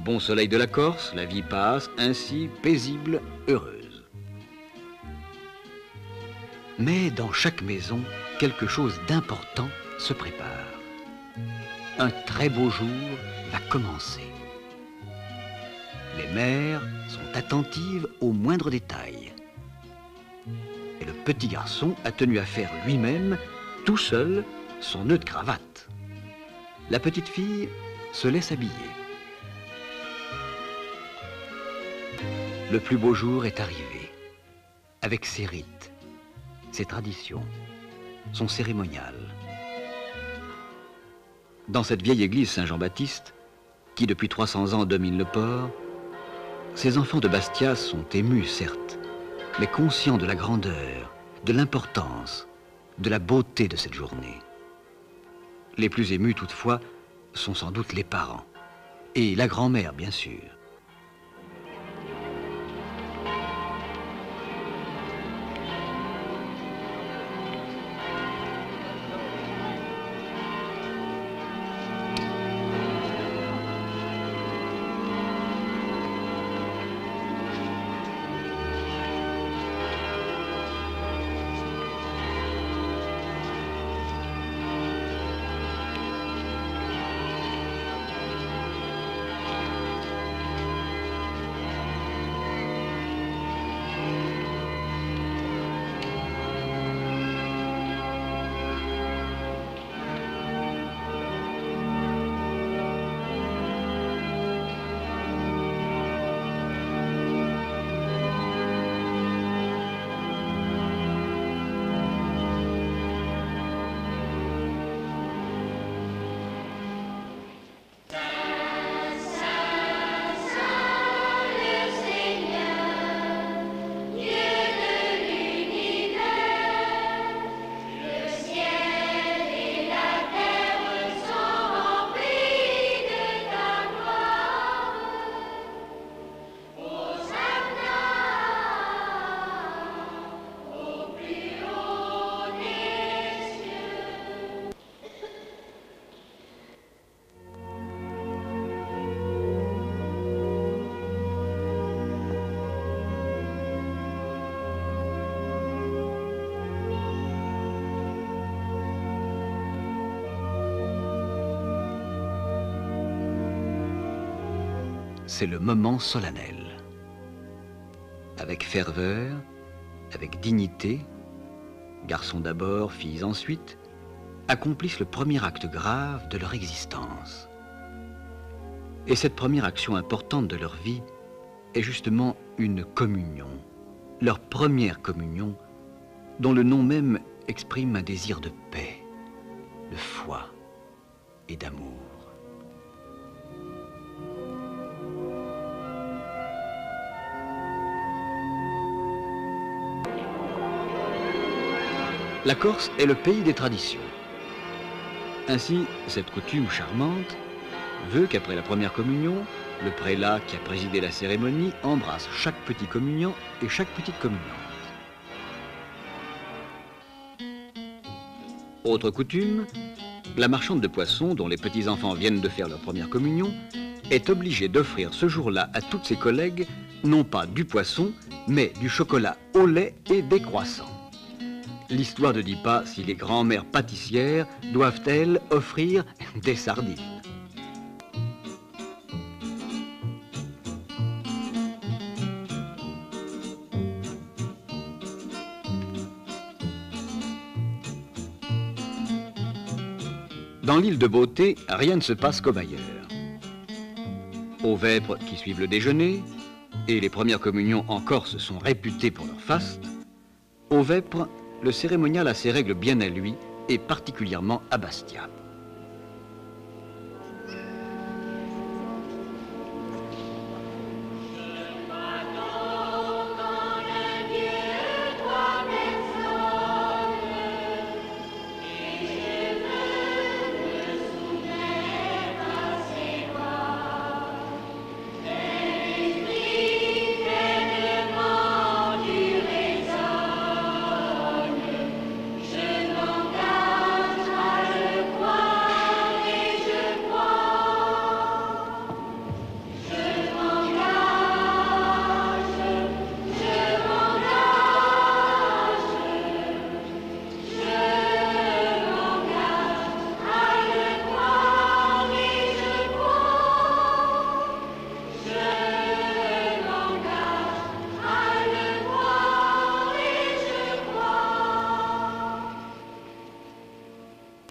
bon soleil de la Corse, la vie passe ainsi paisible, heureuse. Mais dans chaque maison, quelque chose d'important se prépare. Un très beau jour va commencer. Les mères sont attentives aux moindres détails. Et le petit garçon a tenu à faire lui-même, tout seul, son nœud de cravate. La petite fille se laisse habiller. Le plus beau jour est arrivé, avec ses rites, ses traditions, son cérémonial. Dans cette vieille église Saint-Jean-Baptiste, qui depuis 300 ans domine le port, ces enfants de Bastia sont émus, certes, mais conscients de la grandeur, de l'importance, de la beauté de cette journée. Les plus émus, toutefois, sont sans doute les parents, et la grand-mère, bien sûr. C'est le moment solennel. Avec ferveur, avec dignité, garçons d'abord, filles ensuite, accomplissent le premier acte grave de leur existence. Et cette première action importante de leur vie est justement une communion, leur première communion, dont le nom même exprime un désir de paix, de foi et d'amour. La Corse est le pays des traditions. Ainsi, cette coutume charmante veut qu'après la première communion, le prélat qui a présidé la cérémonie embrasse chaque petit communiant et chaque petite communiante. Autre coutume, la marchande de poissons, dont les petits-enfants viennent de faire leur première communion, est obligée d'offrir ce jour-là à toutes ses collègues, non pas du poisson, mais du chocolat au lait et des croissants. L'histoire ne dit pas si les grands-mères pâtissières doivent-elles offrir des sardines. Dans l'île de Beauté, rien ne se passe comme ailleurs. Aux vêpres qui suivent le déjeuner, et les premières communions en Corse sont réputées pour leur faste, aux vêpres, le cérémonial a ses règles bien à lui, et particulièrement à Bastia. Croire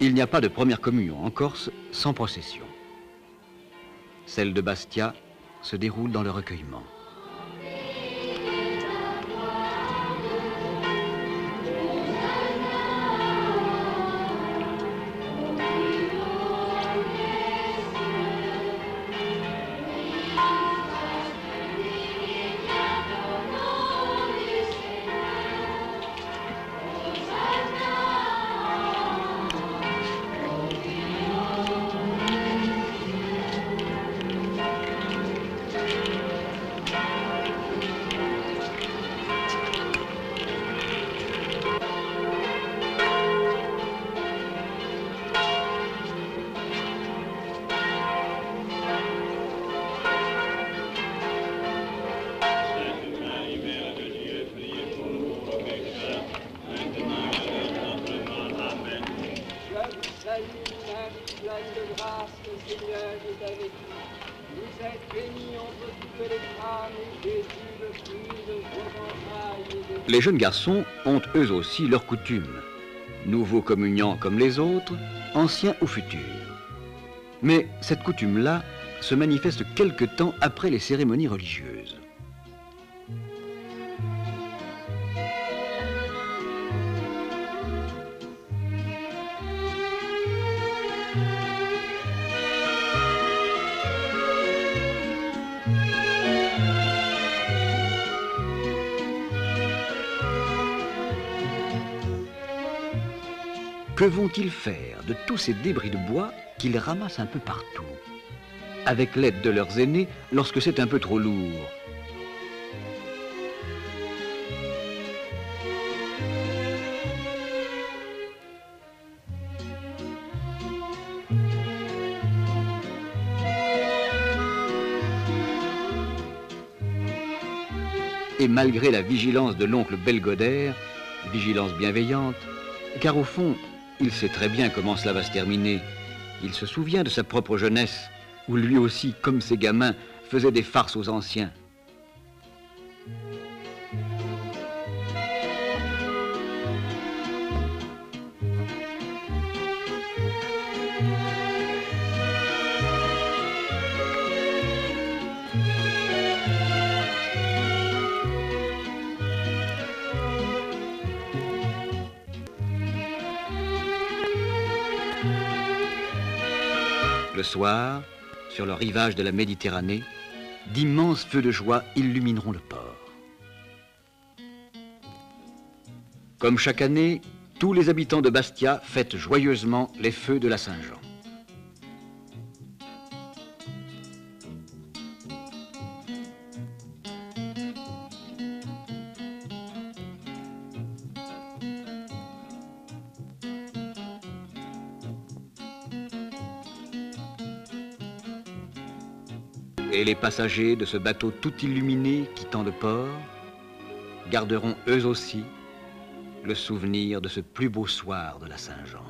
Il n'y a pas de première communion en Corse sans procession. Celle de Bastia se déroule dans le recueillement. Les jeunes garçons ont eux aussi leurs coutumes, nouveaux communiants comme les autres, anciens ou futurs. Mais cette coutume-là se manifeste quelque temps après les cérémonies religieuses. Que vont-ils faire de tous ces débris de bois qu'ils ramassent un peu partout, avec l'aide de leurs aînés lorsque c'est un peu trop lourd? Et malgré la vigilance de l'oncle Belgodère, vigilance bienveillante, car au fond, il sait très bien comment cela va se terminer. Il se souvient de sa propre jeunesse, où lui aussi, comme ses gamins, faisait des farces aux anciens. Le soir, sur le rivage de la Méditerranée, d'immenses feux de joie illumineront le port. Comme chaque année, tous les habitants de Bastia fêtent joyeusement les feux de la Saint-Jean. Et les passagers de ce bateau tout illuminé quittant le port garderont eux aussi le souvenir de ce plus beau soir de la Saint-Jean.